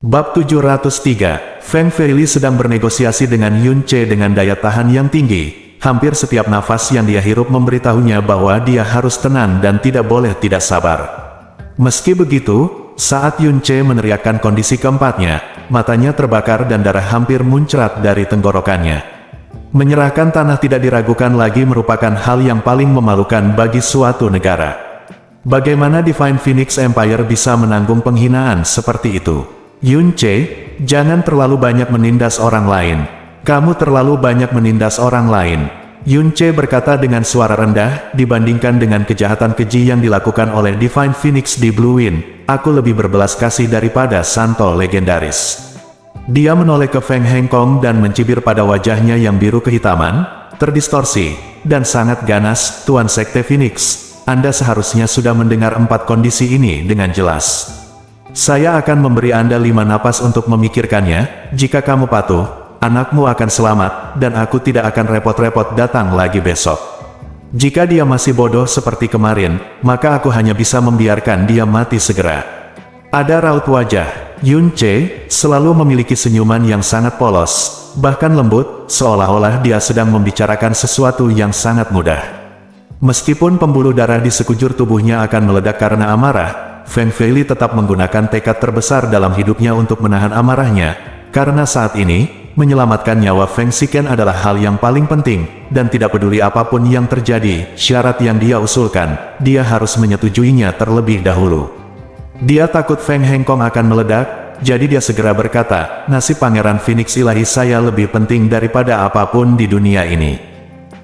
Bab 703, Feng Feili sedang bernegosiasi dengan Yun Ce dengan daya tahan yang tinggi. Hampir setiap nafas yang dia hirup memberitahunya bahwa dia harus tenang dan tidak boleh tidak sabar. Meski begitu, saat Yun Ce meneriakkan kondisi keempatnya, matanya terbakar dan darah hampir muncrat dari tenggorokannya. Menyerahkan tanah tidak diragukan lagi merupakan hal yang paling memalukan bagi suatu negara. Bagaimana Divine Phoenix Empire bisa menanggung penghinaan seperti itu? Yun Ce, jangan terlalu banyak menindas orang lain. Kamu terlalu banyak menindas orang lain. Yun Ce berkata dengan suara rendah, dibandingkan dengan kejahatan keji yang dilakukan oleh Divine Phoenix di Blue Wind, aku lebih berbelas kasih daripada Santo legendaris. Dia menoleh ke Feng Hengkong dan mencibir pada wajahnya yang biru kehitaman, terdistorsi, dan sangat ganas. Tuan Sekte Phoenix, Anda seharusnya sudah mendengar 4 kondisi ini dengan jelas. Saya akan memberi Anda 5 napas untuk memikirkannya. Jika kamu patuh, anakmu akan selamat, dan aku tidak akan repot-repot datang lagi besok. Jika dia masih bodoh seperti kemarin, maka aku hanya bisa membiarkan dia mati segera. Ada raut wajah. Yun Ce selalu memiliki senyuman yang sangat polos, bahkan lembut, seolah-olah dia sedang membicarakan sesuatu yang sangat mudah. Meskipun pembuluh darah di sekujur tubuhnya akan meledak karena amarah, Feng Feili tetap menggunakan tekad terbesar dalam hidupnya untuk menahan amarahnya, karena saat ini, menyelamatkan nyawa Feng Xiken adalah hal yang paling penting, dan tidak peduli apapun yang terjadi, syarat yang dia usulkan, dia harus menyetujuinya terlebih dahulu. Dia takut Feng Hengkong akan meledak, jadi dia segera berkata, nasib Pangeran Phoenix Ilahi saya lebih penting daripada apapun di dunia ini.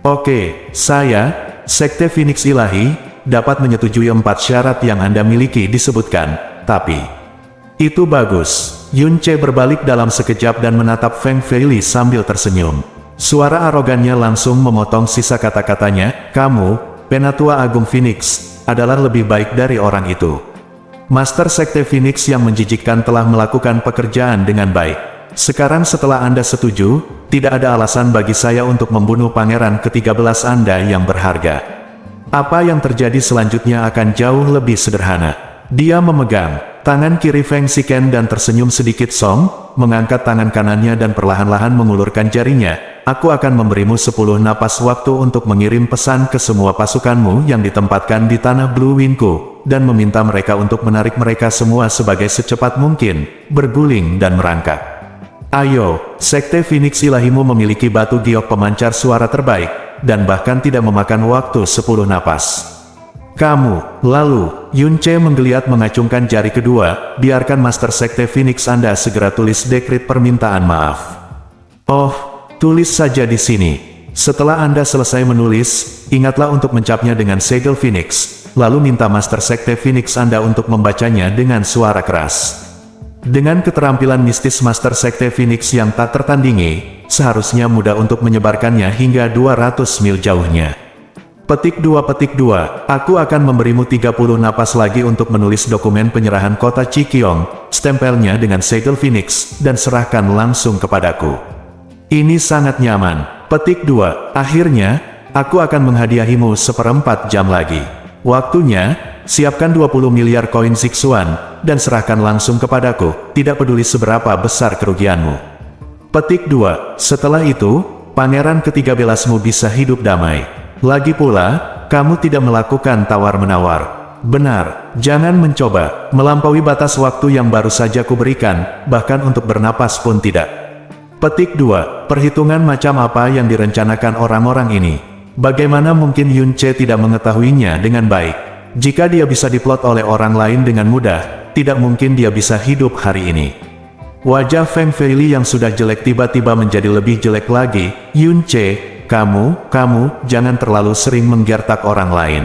Oke, saya, Sekte Phoenix Ilahi, dapat menyetujui 4 syarat yang Anda miliki disebutkan, tapi... Itu bagus. Yun Ce berbalik dalam sekejap dan menatap Feng Feili sambil tersenyum. Suara arogannya langsung memotong sisa kata-katanya, kamu, Penatua Agung Phoenix, adalah lebih baik dari orang itu. Master Sekte Phoenix yang menjijikkan telah melakukan pekerjaan dengan baik. Sekarang setelah Anda setuju, tidak ada alasan bagi saya untuk membunuh Pangeran ke-13 Anda yang berharga. Apa yang terjadi selanjutnya akan jauh lebih sederhana. Dia memegang tangan kiri Feng Xiken dan tersenyum sedikit song, mengangkat tangan kanannya dan perlahan-lahan mengulurkan jarinya. Aku akan memberimu 10 napas waktu untuk mengirim pesan ke semua pasukanmu yang ditempatkan di tanah Blue Windku, dan meminta mereka untuk menarik mereka semua sebagai secepat mungkin, berguling dan merangkak. Ayo, Sekte Phoenix Ilahimu memiliki batu giok pemancar suara terbaik, dan bahkan tidak memakan waktu 10 napas. Kamu, lalu, Yun Ce menggeliat mengacungkan jari kedua, biarkan Master Sekte Phoenix Anda segera tulis dekrit permintaan maaf. Oh, tulis saja di sini. Setelah Anda selesai menulis, ingatlah untuk mencapnya dengan segel Phoenix, lalu minta Master Sekte Phoenix Anda untuk membacanya dengan suara keras. Dengan keterampilan mistis Master Sekte Phoenix yang tak tertandingi, seharusnya mudah untuk menyebarkannya hingga 200 mil jauhnya. Petik 2, aku akan memberimu 30 napas lagi untuk menulis dokumen penyerahan kota Chikyong, stempelnya dengan segel Phoenix, dan serahkan langsung kepadaku. Ini sangat nyaman. Petik 2, akhirnya, aku akan menghadiahimu 1/4 jam lagi. Waktunya, siapkan 20 miliar koin Zixuan, dan serahkan langsung kepadaku, tidak peduli seberapa besar kerugianmu. Petik 2, setelah itu, Pangeran ke-13mu bisa hidup damai. Lagi pula, kamu tidak melakukan tawar-menawar. Benar, jangan mencoba melampaui batas waktu yang baru saja kuberikan, bahkan untuk bernapas pun tidak. Petik 2, perhitungan macam apa yang direncanakan orang-orang ini? Bagaimana mungkin Yun Ce tidak mengetahuinya dengan baik? Jika dia bisa diplot oleh orang lain dengan mudah, tidak mungkin dia bisa hidup hari ini. Wajah Feng Feili yang sudah jelek tiba-tiba menjadi lebih jelek lagi. Yun Ce, kamu jangan terlalu sering menggertak orang lain.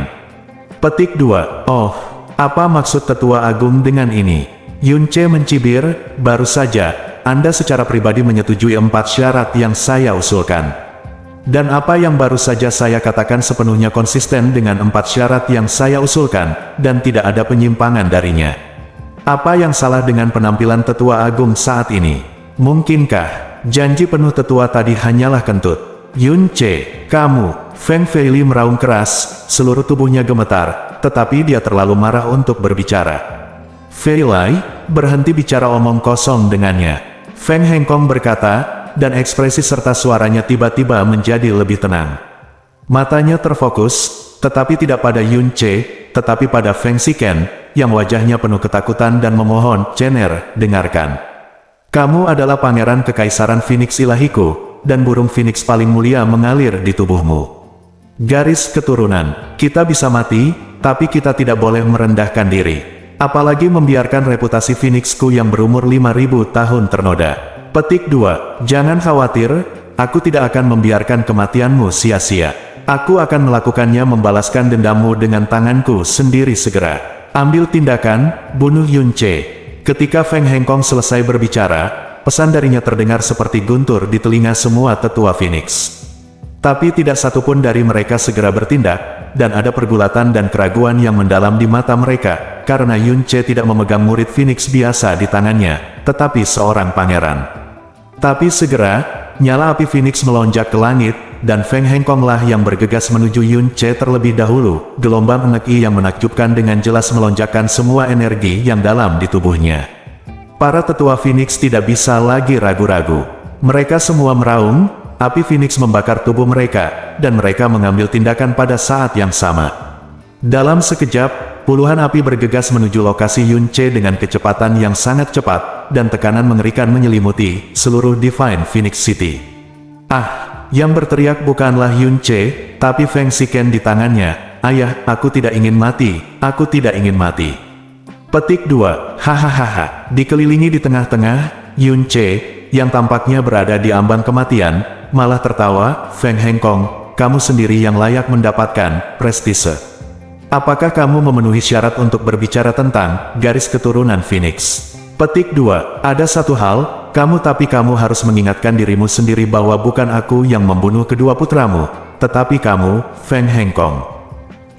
Petik 2, oh, apa maksud Tetua Agung dengan ini? Yun Ce mencibir, baru saja, Anda secara pribadi menyetujui 4 syarat yang saya usulkan. Dan apa yang baru saja saya katakan sepenuhnya konsisten dengan 4 syarat yang saya usulkan, dan tidak ada penyimpangan darinya. Apa yang salah dengan penampilan Tetua Agung saat ini? Mungkinkah janji penuh Tetua tadi hanyalah kentut? Yun Ce, kamu, Feng Feili meraung keras, seluruh tubuhnya gemetar, tetapi dia terlalu marah untuk berbicara. Fei Lai, berhenti bicara omong kosong dengannya. Feng Hengkong berkata, dan ekspresi serta suaranya tiba-tiba menjadi lebih tenang. Matanya terfokus, tetapi tidak pada Yun Ce, tetapi pada Feng Shiken, yang wajahnya penuh ketakutan dan memohon, "Cener, dengarkan. Kamu adalah pangeran kekaisaran Phoenix ilahiku, dan burung Phoenix paling mulia mengalir di tubuhmu. Garis keturunan, kita bisa mati, tapi kita tidak boleh merendahkan diri. Apalagi membiarkan reputasi Phoenixku yang berumur 5.000 tahun ternoda." Petik 2. Jangan khawatir, aku tidak akan membiarkan kematianmu sia-sia. Aku akan melakukannya, membalaskan dendammu dengan tanganku sendiri segera. Ambil tindakan, bunuh Yun Ce. Ketika Feng Hengkong selesai berbicara, pesan darinya terdengar seperti guntur di telinga semua tetua Phoenix. Tapi tidak satupun dari mereka segera bertindak, dan ada pergulatan dan keraguan yang mendalam di mata mereka, karena Yun Ce tidak memegang murid Phoenix biasa di tangannya, tetapi seorang pangeran. Tapi segera, nyala api Phoenix melonjak ke langit, dan Feng Hengkonglah yang bergegas menuju Yun Ce terlebih dahulu. Gelombang energi yang menakjubkan dengan jelas melonjakkan semua energi yang dalam di tubuhnya. Para tetua Phoenix tidak bisa lagi ragu-ragu. Mereka semua meraung. Api Phoenix membakar tubuh mereka, dan mereka mengambil tindakan pada saat yang sama. Dalam sekejap, puluhan api bergegas menuju lokasi Yun Ce dengan kecepatan yang sangat cepat, dan tekanan mengerikan menyelimuti seluruh Divine Phoenix City. Yang berteriak bukanlah Yun Ce, tapi Feng Shiken di tangannya. "Ayah, aku tidak ingin mati, aku tidak ingin mati." Petik 2. Hahaha. Dikelilingi di tengah-tengah, Yun Ce, yang tampaknya berada di ambang kematian, malah tertawa. "Feng Hengkong, kamu sendiri yang layak mendapatkan prestise. Apakah kamu memenuhi syarat untuk berbicara tentang garis keturunan Phoenix?" Petik 2. Ada satu hal, tapi kamu harus mengingatkan dirimu sendiri bahwa bukan aku yang membunuh kedua putramu, tetapi kamu, Feng Hengkong.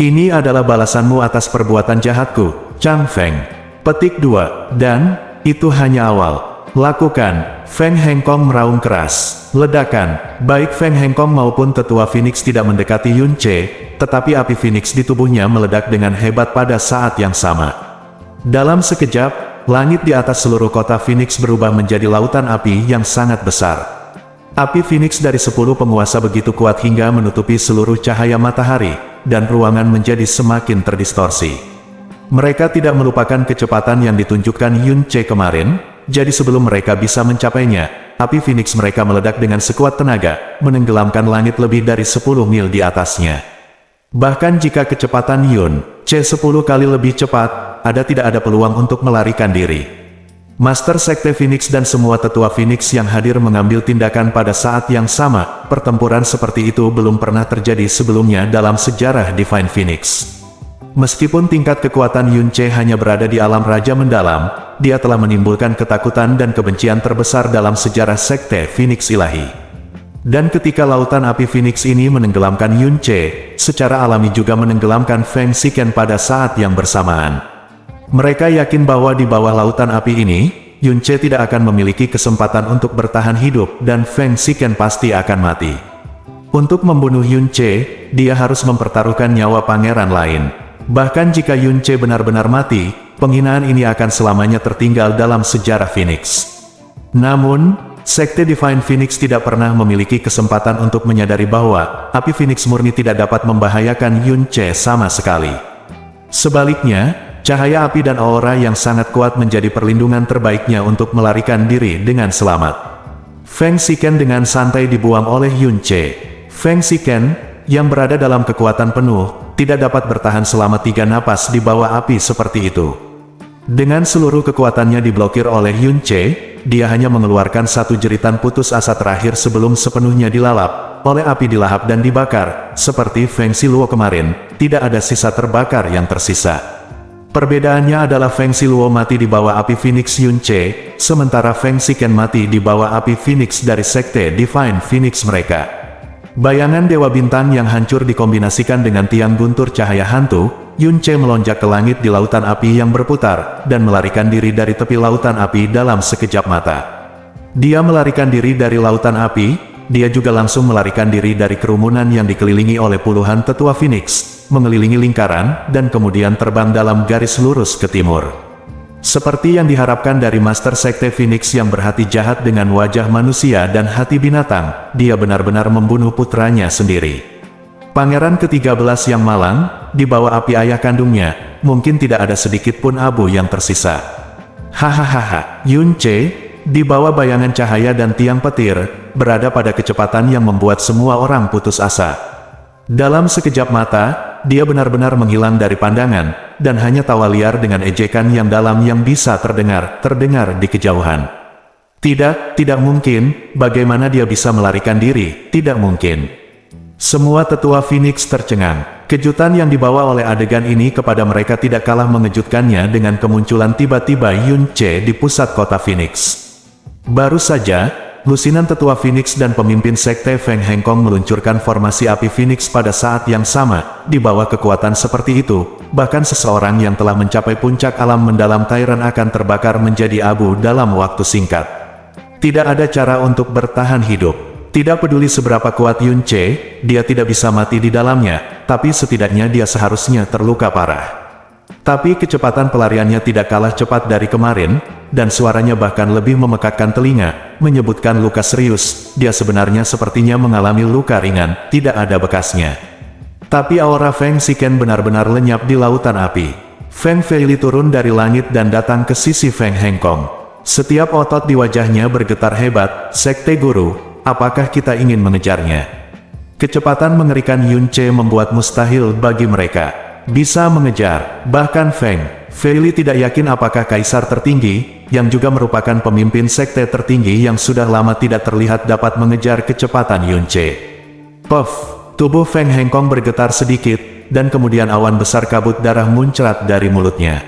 Ini adalah balasanmu atas perbuatan jahatku, Chang Feng. Petik 2. Dan, itu hanya awal. Lakukan. Feng Hengkong meraung keras. Ledakan. Baik Feng Hengkong maupun tetua Phoenix tidak mendekati Yun Ce, tetapi api Phoenix di tubuhnya meledak dengan hebat pada saat yang sama. Dalam sekejap, langit di atas seluruh kota Phoenix berubah menjadi lautan api yang sangat besar. Api Phoenix dari 10 penguasa begitu kuat hingga menutupi seluruh cahaya matahari, dan ruangan menjadi semakin terdistorsi. Mereka tidak melupakan kecepatan yang ditunjukkan Yun Ce kemarin. Jadi sebelum mereka bisa mencapainya, api Phoenix mereka meledak dengan sekuat tenaga, menenggelamkan langit lebih dari 10 mil di atasnya. Bahkan jika kecepatan Yun Ce 10 kali lebih cepat, tidak ada peluang untuk melarikan diri. Master Sekte Phoenix dan semua tetua Phoenix yang hadir mengambil tindakan pada saat yang sama. Pertempuran seperti itu belum pernah terjadi sebelumnya dalam sejarah Divine Phoenix. Meskipun tingkat kekuatan Yun Ce hanya berada di alam raja mendalam, dia telah menimbulkan ketakutan dan kebencian terbesar dalam sejarah Sekte Phoenix Ilahi. Dan ketika lautan api Phoenix ini menenggelamkan Yun Ce, secara alami juga menenggelamkan Feng Shiken pada saat yang bersamaan. Mereka yakin bahwa di bawah lautan api ini, Yun Ce tidak akan memiliki kesempatan untuk bertahan hidup dan Feng Shiken pasti akan mati. Untuk membunuh Yun Ce, dia harus mempertaruhkan nyawa pangeran lain. Bahkan jika Yun Ce benar-benar mati, penghinaan ini akan selamanya tertinggal dalam sejarah Phoenix. Namun, Sekte Divine Phoenix tidak pernah memiliki kesempatan untuk menyadari bahwa api Phoenix murni tidak dapat membahayakan Yun Ce sama sekali. Sebaliknya, cahaya api dan aura yang sangat kuat menjadi perlindungan terbaiknya untuk melarikan diri dengan selamat. Feng Shiken dengan santai dibuang oleh Yun Ce. Feng Shiken, yang berada dalam kekuatan penuh, tidak dapat bertahan selama 3 napas di bawah api seperti itu. Dengan seluruh kekuatannya diblokir oleh Yun Ce, dia hanya mengeluarkan satu jeritan putus asa terakhir sebelum sepenuhnya dilalap oleh api, dilahap dan dibakar. Seperti Feng Shiluo kemarin, tidak ada sisa terbakar yang tersisa. Perbedaannya adalah Feng Shiluo mati di bawah api Phoenix Yun Ce, sementara Feng Shiken mati di bawah api Phoenix dari Sekte Divine Phoenix mereka. Bayangan Dewa Bintang yang hancur dikombinasikan dengan tiang guntur cahaya hantu, Yun Ce melonjak ke langit di lautan api yang berputar, dan melarikan diri dari tepi lautan api dalam sekejap mata. Dia melarikan diri dari lautan api, dia juga langsung melarikan diri dari kerumunan yang dikelilingi oleh puluhan tetua Phoenix, mengelilingi lingkaran, dan kemudian terbang dalam garis lurus ke timur. Seperti yang diharapkan dari Master Sekte Phoenix yang berhati jahat dengan wajah manusia dan hati binatang, dia benar-benar membunuh putranya sendiri. Pangeran ke-13 yang malang, di bawah api ayah kandungnya, mungkin tidak ada sedikit pun abu yang tersisa. Hahaha, Yun Ce, di bawah bayangan cahaya dan tiang petir, berada pada kecepatan yang membuat semua orang putus asa. Dalam sekejap mata, dia benar-benar menghilang dari pandangan, dan hanya tawa liar dengan ejekan yang dalam yang bisa terdengar di kejauhan. Tidak mungkin, bagaimana dia bisa melarikan diri, tidak mungkin. Semua tetua Phoenix tercengang. Kejutan yang dibawa oleh adegan ini kepada mereka tidak kalah mengejutkannya dengan kemunculan tiba-tiba Yun Ce di pusat kota Phoenix. Baru saja, lusinan tetua Phoenix dan pemimpin sekte Feng Heng Kong meluncurkan formasi api Phoenix pada saat yang sama. Di bawah kekuatan seperti itu, bahkan seseorang yang telah mencapai puncak alam mendalam Tairen akan terbakar menjadi abu dalam waktu singkat. Tidak ada cara untuk bertahan hidup. Tidak peduli seberapa kuat Yun Ce, dia tidak bisa mati di dalamnya, tapi setidaknya dia seharusnya terluka parah. Tapi kecepatan pelariannya tidak kalah cepat dari kemarin, dan suaranya bahkan lebih memekakkan telinga, menyebutkan luka serius. Dia sebenarnya sepertinya mengalami luka ringan, tidak ada bekasnya. Tapi aura Feng Shiken benar-benar lenyap di lautan api. Feng Feili turun dari langit dan datang ke sisi Feng Heng Kong. Setiap otot di wajahnya bergetar hebat. Sekte Guru, apakah kita ingin mengejarnya? Kecepatan mengerikan Yun Ce membuat mustahil bagi mereka bisa mengejar. Bahkan Feng Feili tidak yakin apakah kaisar tertinggi, yang juga merupakan pemimpin sekte tertinggi yang sudah lama tidak terlihat dapat mengejar kecepatan Yun Ce. Puff, tubuh Feng Heng Kong bergetar sedikit, dan kemudian awan besar kabut darah muncrat dari mulutnya.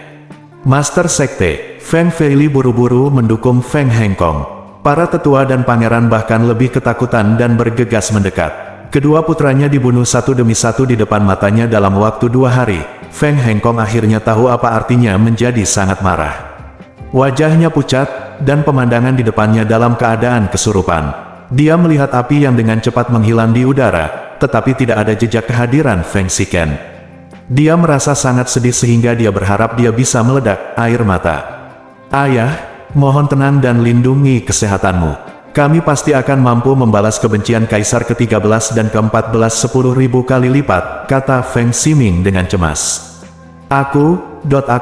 Master Sekte Feng Feili buru-buru mendukung Feng Heng Kong. Para tetua dan pangeran bahkan lebih ketakutan dan bergegas mendekat. Kedua putranya dibunuh satu demi satu di depan matanya dalam waktu 2 hari. Feng Heng Kong akhirnya tahu apa artinya menjadi sangat marah. Wajahnya pucat, dan pemandangan di depannya dalam keadaan kesurupan. Dia melihat api yang dengan cepat menghilang di udara, tetapi tidak ada jejak kehadiran Feng Shiken. Dia merasa sangat sedih sehingga dia berharap dia bisa meledak air mata. Ayah, mohon tenang dan lindungi kesehatanmu. Kami pasti akan mampu membalas kebencian Kaisar ke-13 dan ke-14 10.000 kali lipat, kata Feng Ximing dengan cemas. Aku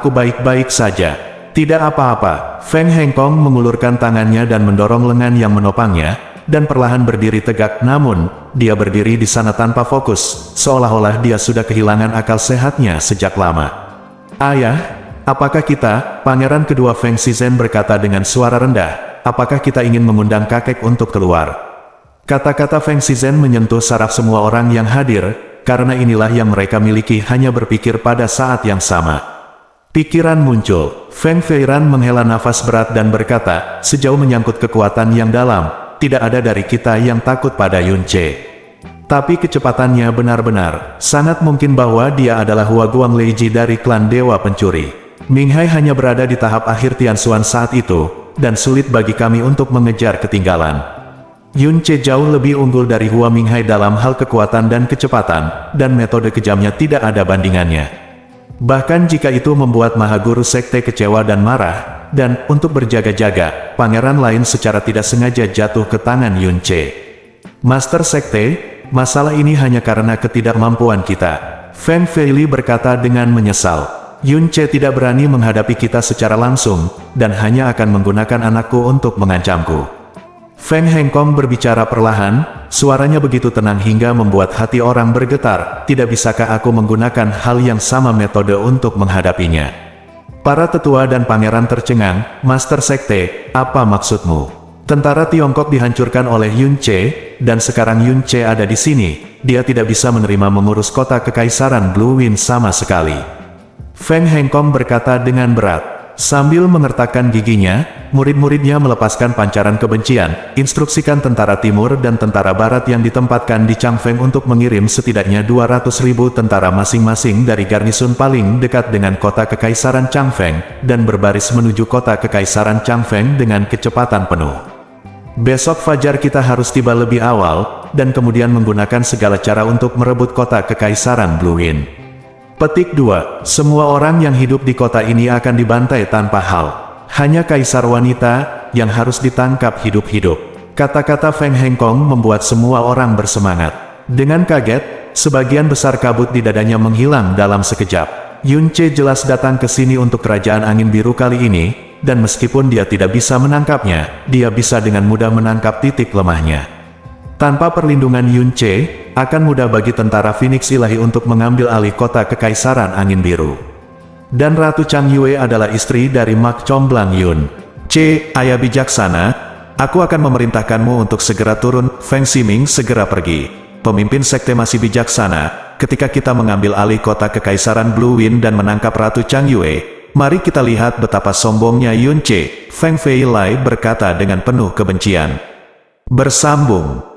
baik-baik saja. Tidak apa-apa. Feng Heng Kong mengulurkan tangannya dan mendorong lengan yang menopangnya, dan perlahan berdiri tegak. Namun, dia berdiri di sana tanpa fokus, seolah-olah dia sudah kehilangan akal sehatnya sejak lama. Ayah, apakah kita, pangeran kedua Feng Shizen berkata dengan suara rendah, apakah kita ingin mengundang kakek untuk keluar? Kata-kata Feng Shizen menyentuh saraf semua orang yang hadir, karena inilah yang mereka miliki hanya berpikir pada saat yang sama. Pikiran muncul. Feng Feiran menghela nafas berat dan berkata, sejauh menyangkut kekuatan yang dalam, tidak ada dari kita yang takut pada Yun Ce. Tapi kecepatannya benar-benar, sangat mungkin bahwa dia adalah Hua Guangleiji dari klan Dewa Pencuri. Minghai hanya berada di tahap akhir Tianxuan saat itu, dan sulit bagi kami untuk mengejar ketinggalan. Yun Ce jauh lebih unggul dari Hua Minghai dalam hal kekuatan dan kecepatan, dan metode kejamnya tidak ada bandingannya. Bahkan jika itu membuat Mahaguru Sekte kecewa dan marah, dan untuk berjaga-jaga, pangeran lain secara tidak sengaja jatuh ke tangan Yun Ce. Master Sekte, masalah ini hanya karena ketidakmampuan kita. Feng Feili berkata dengan menyesal. Yun Ce tidak berani menghadapi kita secara langsung, dan hanya akan menggunakan anakku untuk mengancamku. Feng Heng Kong berbicara perlahan, suaranya begitu tenang hingga membuat hati orang bergetar. Tidak bisakah aku menggunakan hal yang sama metode untuk menghadapinya? Para tetua dan pangeran tercengang. Master Sekte, apa maksudmu? Tentara Tiongkok dihancurkan oleh Yun Ce, dan sekarang Yun Ce ada di sini. Dia tidak bisa menerima mengurus kota kekaisaran Blue Wind sama sekali. Feng Heng Kong berkata dengan berat. Sambil mengertakkan giginya, murid-muridnya melepaskan pancaran kebencian, instruksikan tentara timur dan tentara barat yang ditempatkan di Changfeng untuk mengirim setidaknya 200.000 tentara masing-masing dari garnisun paling dekat dengan kota kekaisaran Changfeng, dan berbaris menuju kota kekaisaran Changfeng dengan kecepatan penuh. Besok fajar kita harus tiba lebih awal, dan kemudian menggunakan segala cara untuk merebut kota kekaisaran Blue Wind. Petik 2. Semua orang yang hidup di kota ini akan dibantai tanpa hal. Hanya kaisar wanita yang harus ditangkap hidup-hidup. Kata-kata Feng Hengkong membuat semua orang bersemangat. Dengan kaget, sebagian besar kabut di dadanya menghilang dalam sekejap. Yun Ce jelas datang ke sini untuk kerajaan angin biru kali ini, dan meskipun dia tidak bisa menangkapnya, dia bisa dengan mudah menangkap titik lemahnya. Tanpa perlindungan Yun Ce, akan mudah bagi tentara Phoenix Ilahi untuk mengambil alih kota Kekaisaran Angin Biru. Dan Ratu Chang Yue adalah istri dari Mak Comblang Yun. Ce, ayah bijaksana, aku akan memerintahkanmu untuk segera turun. Feng Ximing segera pergi. Pemimpin sekte masih bijaksana, ketika kita mengambil alih kota Kekaisaran Blue Wind dan menangkap Ratu Chang Yue, mari kita lihat betapa sombongnya Yun Ce, Feng Feilai berkata dengan penuh kebencian. Bersambung.